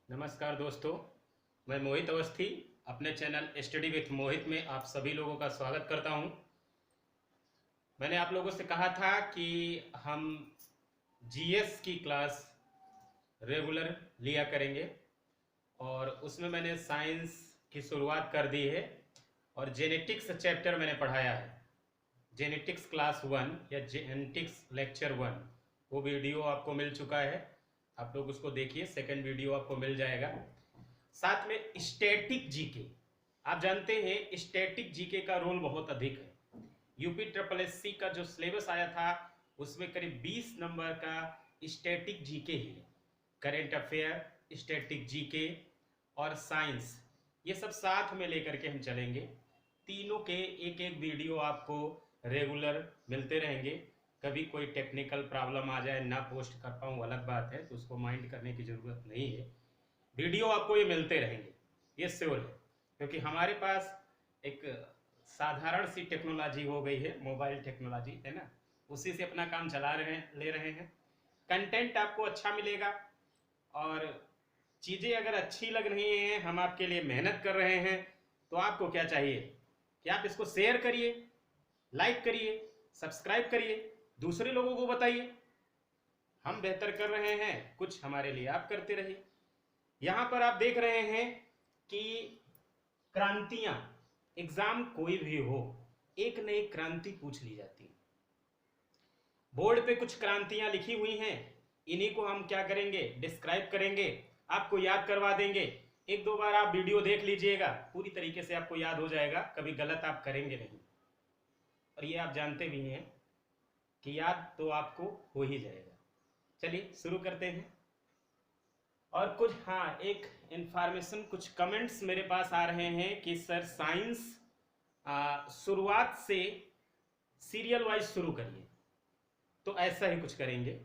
नमस्कार दोस्तों, मैं मोहित अवस्थी अपने चैनल स्टडी विथ मोहित में आप सभी लोगों का स्वागत करता हूं। मैंने आप लोगों से कहा था कि हम जीएस की क्लास रेगुलर लिया करेंगे और उसमें मैंने साइंस की शुरुआत कर दी है और जेनेटिक्स चैप्टर मैंने पढ़ाया है। जेनेटिक्स क्लास 1 या जेनेटिक्स लेक्चर 1 वो वीडियो आपको मिल चुका है, आप लोग उसको देखिए। सेकंड वीडियो आपको मिल जाएगा। साथ में स्टैटिक जीके, आप जानते हैं स्टैटिक जीके का रोल बहुत अधिक है। यूपी ट्रिपल एससी का जो सिलेबस आया था उसमें करीब 20 नंबर का स्टैटिक जीके ही है। करेंट अफेयर, स्टैटिक जीके और साइंस, ये सब साथ में लेकर के हम चलेंगे। तीनों के एक एक वीडियो आपको रेगुलर मिलते रहेंगे। कभी कोई टेक्निकल प्रॉब्लम आ जाए, ना पोस्ट कर पाऊँ अलग बात है, तो उसको माइंड करने की ज़रूरत नहीं है। वीडियो आपको ये मिलते रहेंगे, ये श्योर है, क्योंकि हमारे पास एक साधारण सी टेक्नोलॉजी हो गई है, मोबाइल टेक्नोलॉजी है ना, उसी से अपना काम चला रहे हैं, ले रहे हैं। कंटेंट आपको अच्छा मिलेगा और चीज़ें अगर अच्छी लग रही हैं, हम आपके लिए मेहनत कर रहे हैं, तो आपको क्या चाहिए कि आप इसको शेयर करिए, लाइक करिए, सब्सक्राइब करिए, दूसरे लोगों को बताइए। हम बेहतर कर रहे हैं, कुछ हमारे लिए आप करते रहिए। यहां पर आप देख रहे हैं कि क्रांतियां, एग्जाम कोई भी हो, एक न एक क्रांति पूछ ली जाती है। बोर्ड पे कुछ क्रांतियां लिखी हुई हैं, इन्हीं को हम क्या करेंगे, डिस्क्राइब करेंगे, आपको याद करवा देंगे। एक दो बार आप वीडियो देख लीजिएगा, पूरी तरीके से आपको याद हो जाएगा, कभी गलत आप करेंगे नहीं। और ये आप जानते भी हैं कि याद तो आपको हो ही जाएगा। चलिए शुरू करते हैं। और कुछ एक इंफॉर्मेशन, कुछ कमेंट्स मेरे पास आ रहे हैं कि सर साइंस शुरुआत से सीरियल वाइज शुरू करिए। तो ऐसा ही कुछ करेंगे।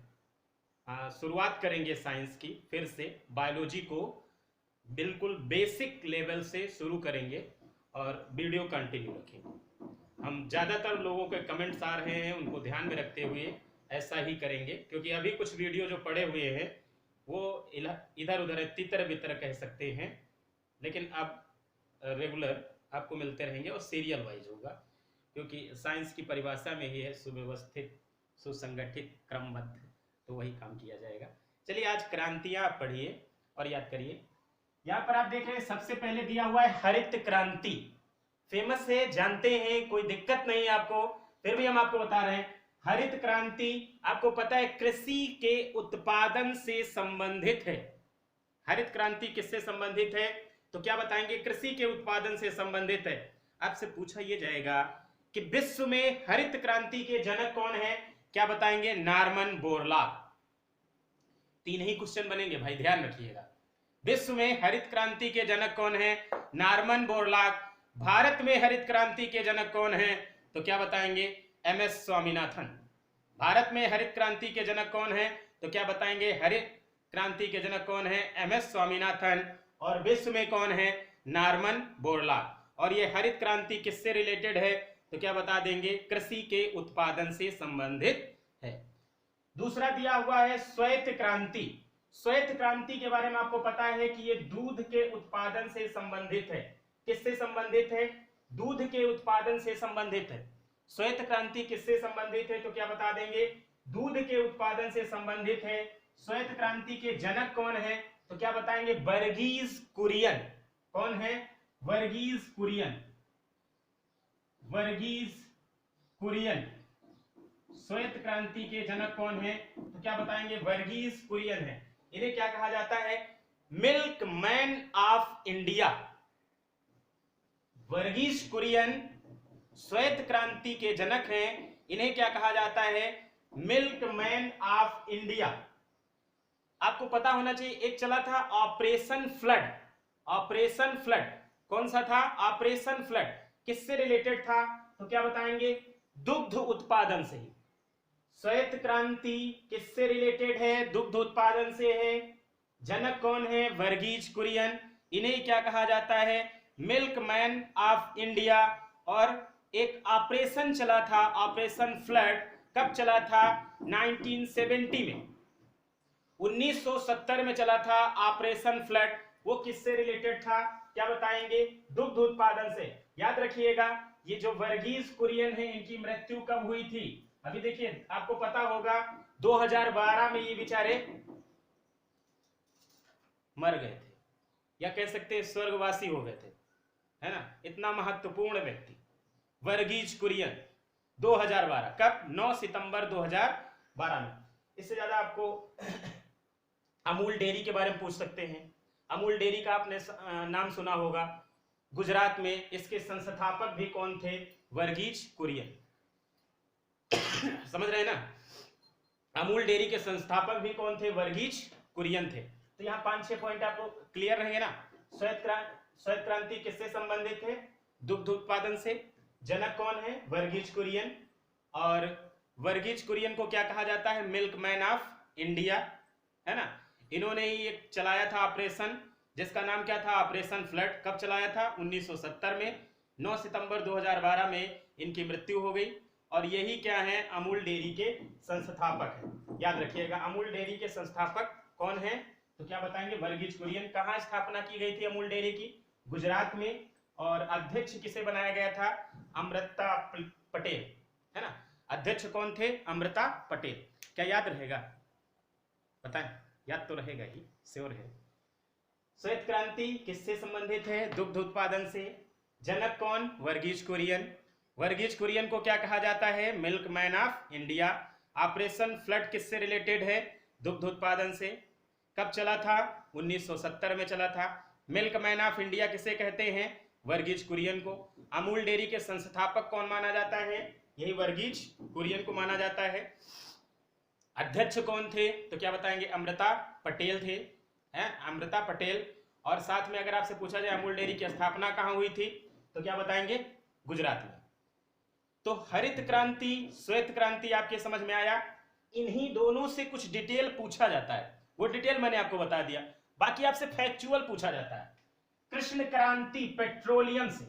शुरुआत करेंगे साइंस की, फिर से बायोलॉजी को बिल्कुल बेसिक लेवल से शुरू करेंगे और वीडियो कंटिन्यू रखेंगे। हम ज़्यादातर लोगों के कमेंट्स आ रहे हैं, उनको ध्यान में रखते हुए ऐसा ही करेंगे, क्योंकि अभी कुछ वीडियो जो पड़े हुए हैं वो इधर उधर तितर बितर कह सकते हैं, लेकिन अब रेगुलर आपको मिलते रहेंगे और सीरियल वाइज होगा, क्योंकि साइंस की परिभाषा में ही है सुव्यवस्थित, सुसंगठित, क्रमबद्ध, तो वही काम किया जाएगा। चलिए आज क्रांतियां आप पढ़िए और याद करिए। यहाँ पर आप देख रहे हैं सबसे पहले दिया हुआ है हरित क्रांति। फेमस है, जानते हैं, कोई दिक्कत नहीं है आपको, फिर भी हम आपको बता रहे हैं। हरित क्रांति आपको पता है कृषि के उत्पादन से संबंधित है। हरित क्रांति किससे संबंधित है, तो क्या बताएंगे, कृषि के उत्पादन से संबंधित है। आपसे पूछा यह जाएगा कि विश्व में हरित क्रांति के जनक कौन है, क्या बताएंगे, नॉर्मन बोरलॉग। तीन ही क्वेश्चन बनेंगे भाई, ध्यान रखिएगा। विश्व में हरित क्रांति के जनक कौन है, नॉर्मन बोरलॉग। भारत में हरित क्रांति के जनक कौन है, तो क्या बताएंगे, एमएस स्वामीनाथन। भारत में हरित क्रांति के जनक कौन है, तो क्या बताएंगे, हरित क्रांति के जनक कौन है, एमएस स्वामीनाथन। और विश्व में कौन है, नॉर्मन बोरलॉग। और ये हरित क्रांति किससे रिलेटेड है, तो क्या बता देंगे, कृषि के उत्पादन से संबंधित है। दूसरा दिया हुआ है श्वेत क्रांति। श्वेत क्रांति के बारे में आपको पता है कि ये दूध के उत्पादन से संबंधित है। किससे संबंधित है, दूध के उत्पादन से संबंधित है। श्वेत क्रांति किससे संबंधित है, तो क्या बता देंगे, दूध के उत्पादन से संबंधित है। श्वेत क्रांति के जनक कौन है, तो क्या बताएंगे, वर्गीज कुरियन। कौन है, वर्गीज कुरियन। वर्गीज कुरियन श्वेत क्रांति के जनक कौन है, तो क्या बताएंगे, वर्गीज कुरियन है। इन्हें क्या कहा जाता है, milk man of India. Verghese Kurien श्वेत क्रांति के जनक हैं, इन्हें क्या कहा जाता है, मिल्क मैन ऑफ इंडिया। आपको पता होना चाहिए, एक चला था ऑपरेशन फ्लड। ऑपरेशन फ्लड कौन सा था, ऑपरेशन फ्लड किससे रिलेटेड था, तो क्या बताएंगे, दुग्ध उत्पादन से ही। श्वेत क्रांति किससे रिलेटेड है, दुग्ध उत्पादन से है। जनक कौन है, वर्गीज कुरियन। इन्हें क्या कहा जाता है, मिल्क मैन ऑफ इंडिया। और एक ऑपरेशन चला था, ऑपरेशन फ्लड, कब चला था, 1970 में। 1970 में चला था ऑपरेशन फ्लड, वो किससे रिलेटेड था, क्या बताएंगे, दुग्ध उत्पादन से। याद रखिएगा ये जो वर्गीज कुरियन है इनकी मृत्यु कब हुई थी, अभी देखिए आपको पता होगा 2012 में ये बेचारे मर गए थे, या कह सकते हैं स्वर्गवासी हो गए थे, है ना। इतना महत्वपूर्ण व्यक्ति वर्गीज कुरियन 2012, कब, 9 सितंबर 2012 में। इससे ज्यादा आपको अमूल डेयरी के बारे में पूछ सकते हैं। अमूल डेयरी का आपने नाम सुना होगा, गुजरात में। इसके संस्थापक भी कौन थे, वर्गीज कुरियन। समझ रहे हैं ना, अमूल डेयरी के संस्थापक भी कौन थे, वर्गीज कुरियन थे। तो यहाँ 5-6 पॉइंट आपको क्लियर रहेंगे ना। श्वेत क्रांति किससे संबंधित है, दुग्ध उत्पादन से। जनक कौन है, वर्गीज कुरियन। और वर्गीज कुरियन को क्या कहा जाता है, मिल्कमैन ऑफ इंडिया, है ना। इन्होंने ही एक चलाया था ऑपरेशन, जिसका नाम क्या था, ऑपरेशन फ्लड। कब चलाया था, 1970 में। 9 सितंबर 2012 में इनकी मृत्यु हो गई। और यही क्या है, अमूल डेयरी के संस्थापक है। याद रखिएगा अमूल डेयरी के संस्थापक कौन है, तो क्या बताएंगे, वर्गीज कुरियन। कहाँ स्थापना की गई थी अमूल डेयरी की, गुजरात में। और अध्यक्ष किसे बनाया गया था, अमृता पटेल, है ना। अध्यक्ष कौन थे, अमृता पटेल। क्या याद रहेगा, बताएं, याद तो रहेगा ही, श्योर है। श्वेत क्रांति किससे संबंधित है, दुग्ध उत्पादन से। जनक कौन, वर्गीज कुरियन। वर्गीज कुरियन को क्या कहा जाता है, milkman of India. Operation flood किससे रिलेटेड है, दुग्ध उत्पादन से। कब चला था, 1970 में चला था। मिल्कमैन ऑफ इंडिया किसे कहते हैं, वर्गीज कुरियन को। अमूल डेयरी के संस्थापक कौन माना जाता है, यही वर्गीज कुरियन को माना जाता है। अध्यक्ष कौन थे, तो क्या बताएंगे, अमृता पटेल थे, हैं, अमृता पटेल। और साथ में अगर आपसे पूछा जाए अमूल डेयरी की स्थापना कहाँ हुई थी, तो क्या बताएंगे, गुजरात में। तो हरित क्रांति, श्वेत क्रांति आपके समझ में आया। इन्हीं दोनों से कुछ डिटेल पूछा जाता है, वो डिटेल मैंने आपको बता दिया। बाकी आपसे फैक्चुअल पूछा जाता है। कृष्ण क्रांति पेट्रोलियम से,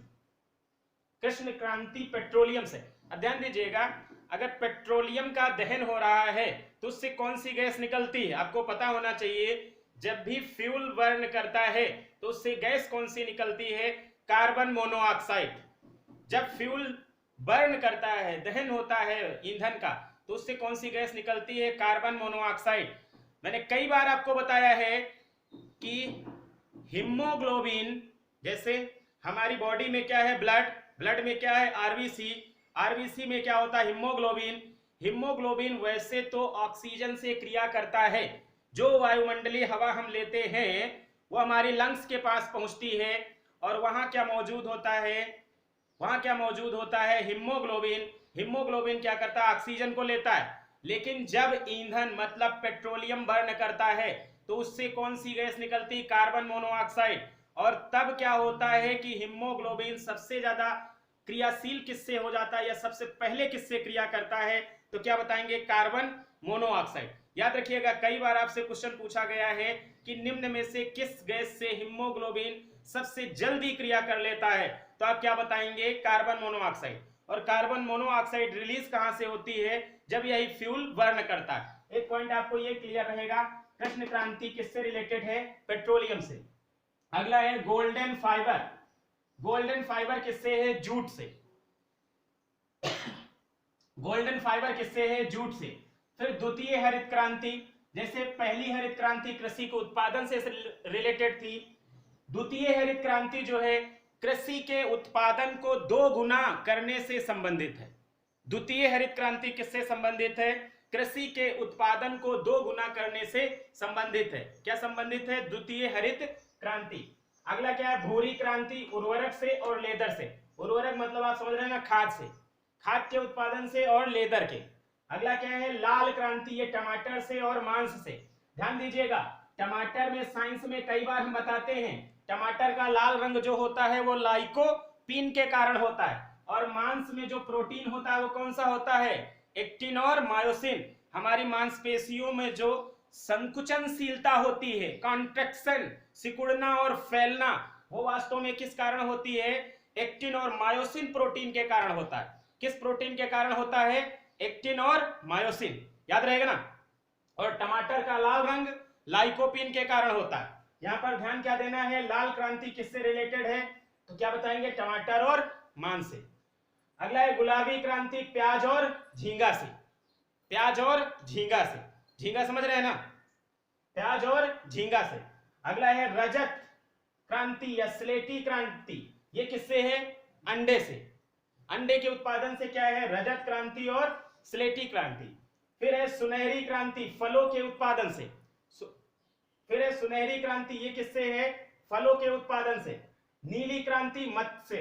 कृष्ण क्रांति पेट्रोलियम से। ध्यान दीजिएगा, अगर पेट्रोलियम का दहन हो रहा है तो उससे कौन सी गैस निकलती है, आपको पता होना चाहिए। जब भी फ्यूल बर्न करता है तो उससे गैस कौन सी निकलती है, कार्बन मोनोऑक्साइड। जब फ्यूल बर्न करता है, दहन होता है ईंधन का, तो उससे कौन सी गैस निकलती है, कार्बन मोनोऑक्साइड। मैंने कई बार आपको बताया है कि हीमोग्लोबिन, जैसे हमारी बॉडी में क्या है, ब्लड, ब्लड में क्या है, आरबीसी, आरबीसी में क्या होता है, हीमोग्लोबिन। हीमोग्लोबिन वैसे तो ऑक्सीजन से क्रिया करता है, जो वायुमंडलीय हवा हम लेते हैं वो हमारी लंग्स के पास पहुंचती है, और वहां क्या मौजूद होता है, वहां क्या मौजूद होता है, हीमोग्लोबिन। हीमोग्लोबिन क्या करता है, ऑक्सीजन को लेता है। लेकिन जब ईंधन मतलब पेट्रोलियम बर्न करता है तो उससे कौन सी गैस निकलती, कार्बन मोनोऑक्साइड। और तब क्या होता है कि हीमोग्लोबिन सबसे ज्यादा क्रियाशील किससे हो जाता है, या सबसे पहले किससे क्रिया करता है, तो क्या बताएंगे, कार्बन मोनोऑक्साइड। याद रखिएगा कई बार आपसे क्वेश्चन पूछा गया है कि निम्न में से किस गैस से हीमोग्लोबिन सबसे जल्दी क्रिया कर लेता है, तो आप क्या बताएंगे, कार्बन मोनोऑक्साइड। और कार्बन मोनोऑक्साइड रिलीज कहां से होती है, जब यही फ्यूल बर्न करता है। एक पॉइंट आपको ये क्लियर रहेगा, कृष्ण क्रांति किससे रिलेटेड है, पेट्रोलियम से। अगला है गोल्डन फाइबर। गोल्डन फाइबर किससे है, जूट से। गोल्डन फाइबर किससे है, जूट से। फिर द्वितीय हरित क्रांति, जैसे पहली हरित क्रांति कृषि के उत्पादन से रिलेटेड थी, द्वितीय हरित क्रांति जो है कृषि के उत्पादन को 2 गुना करने से संबंधित है। द्वितीय हरित क्रांति किससे संबंधित है, कृषि के उत्पादन को 2 गुना करने से संबंधित है। क्या संबंधित है, द्वितीय हरित क्रांति। अगला क्या है, भूरी क्रांति, उर्वरक से और लेदर से। उर्वरक मतलब आप समझ रहे हैं ना, खाद से, खाद के उत्पादन से और लेदर के। अगला क्या है, लाल क्रांति, ये टमाटर से और मांस से। ध्यान दीजिएगा, टमाटर में साइंस में कई बार हम बताते हैं टमाटर का लाल रंग जो होता है वो लाइकोपीन के कारण होता है, और मांस में जो प्रोटीन होता है वो कौन सा होता है, एक्टिन और मायोसिन। हमारी मांसपेशियों में जो संकुचनशीलता होती है, कॉन्ट्रैक्शन, सिकुड़ना और फैलना, वो वास्तव में किस कारण होती है, एक्टिन और मायोसिन प्रोटीन के कारण होता है। किस प्रोटीन के कारण होता है, एक्टिन और मायोसिन। याद रहेगा ना। और टमाटर का लाल रंग लाइकोपीन के कारण होता है। यहां पर ध्यान क्या देना है, लाल क्रांति किससे रिलेटेड है, तो क्या बताएंगे, टमाटर और मान से। अगला है गुलाबी क्रांति प्याज और झींगा से, प्याज और झींगा से, झींगा समझ रहे हैं ना, प्याज और झींगा से। अगला है रजत क्रांति या स्लेटी क्रांति, ये किससे है, अंडे से, अंडे के उत्पादन से क्या है, रजत क्रांति और स्लेटी क्रांति। फिर है सुनहरी क्रांति फलों के उत्पादन से, फिर है सुनहरी क्रांति, ये किससे है, फलों के उत्पादन से। नीली क्रांति मत्स्य,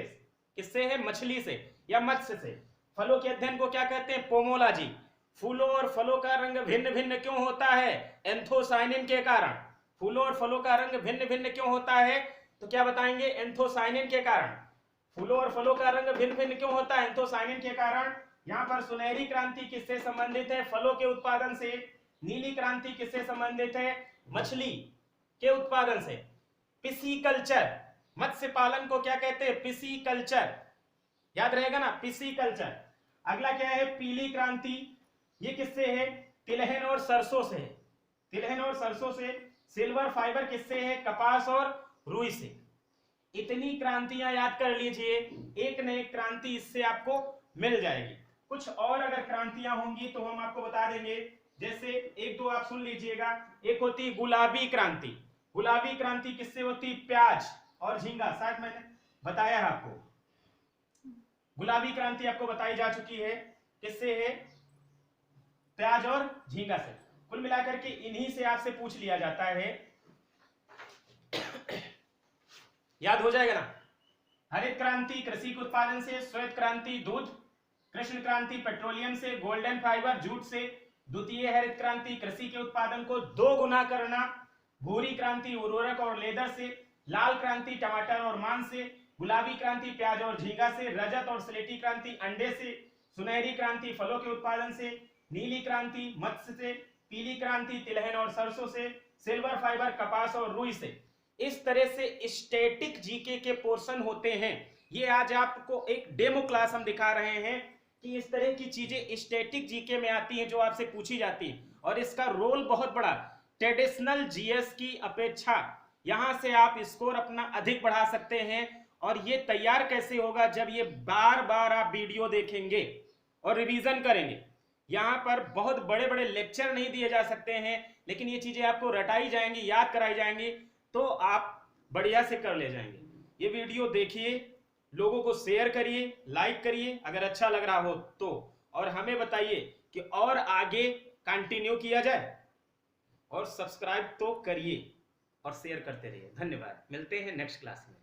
किससे है, मछली से या मत्स्य से। फलों के अध्ययन को क्या कहते हैं, पोमोलॉजी। फूलों और फलों का रंग भिन्न भिन्न क्यों होता है, एंथोसाइनिन के कारण। फूलों और फलों का रंग भिन्न भिन्न क्यों होता है, तो क्या बताएंगे, एंथोसाइनिन के कारण। फूलों और फलों का रंग भिन्न भिन्न क्यों होता है, एंथोसाइनिन के कारण। यहाँ पर सुनहरी क्रांति किससे संबंधित है, फलों के उत्पादन से। नीली क्रांति किससे संबंधित है, मछली के उत्पादन से। पिसीकल्चर, मत्स्य पालन को क्या कहते हैं, पिसीकल्चर, याद रहेगा ना, पिसीकल्चर। अगला क्या है, पीली क्रांति, ये किससे है, तिलहन और सरसों से, तिलहन और सरसों से। सिल्वर फाइबर किससे है, कपास और रुई से। इतनी क्रांतियां याद कर लीजिए, एक न एक क्रांति इससे आपको मिल जाएगी। कुछ और अगर क्रांतियां होंगी तो हम आपको बता देंगे, जैसे एक दो आप सुन लीजिएगा। एक होती गुलाबी क्रांति, गुलाबी क्रांति किससे होती, प्याज और झींगा, शायद मैंने बताया है आपको। गुलाबी क्रांति आपको बताई जा चुकी है, किससे है, प्याज और झींगा से। कुल मिलाकर के इन्हीं से आपसे पूछ लिया जाता है, याद हो जाएगा ना। हरित क्रांति कृषि के उत्पादन से, श्वेत क्रांति दूध, कृष्ण क्रांति पेट्रोलियम से, गोल्डन फाइबर जूट से, द्वितीय हरित क्रांति कृषि के उत्पादन को 2 गुना करना, भूरी क्रांति उर्वरक और लेदर से, लाल क्रांति टमाटर और मांस से, गुलाबी क्रांति प्याज और झींगा से, रजत और स्लेटी क्रांति अंडे से, सुनहरी क्रांति फलों के उत्पादन से, नीली क्रांति मत्स्य से, पीली क्रांति तिलहन और सरसों से, सिल्वर फाइबर कपास और रुई से। इस तरह से स्टैटिक जीके के पोर्शन होते हैं। ये आज आपको एक डेमो क्लास हम दिखा रहे हैं कि इस तरह की चीजें स्टैटिक जीके में आती हैं जो आपसे पूछी जाती है, और इसका रोल बहुत बड़ा, ट्रेडिशनल जीएस की अपेक्षा यहां से आप स्कोर अपना अधिक बढ़ा सकते हैं। और ये तैयार कैसे होगा, जब ये बार बार आप वीडियो देखेंगे और रिवीजन करेंगे। यहाँ पर बहुत बड़े बड़े लेक्चर नहीं दिए जा सकते हैं, लेकिन ये चीजें आपको रटाई जाएंगी, याद कराई जाएंगी, तो आप बढ़िया से कर ले जाएंगे। ये वीडियो देखिए, लोगों को शेयर करिए, लाइक करिए अगर अच्छा लग रहा हो तो, और हमें बताइए कि और आगे कंटिन्यू किया जाए, और सब्सक्राइब तो करिए और शेयर करते रहिए। धन्यवाद, मिलते हैं नेक्स्ट क्लास में।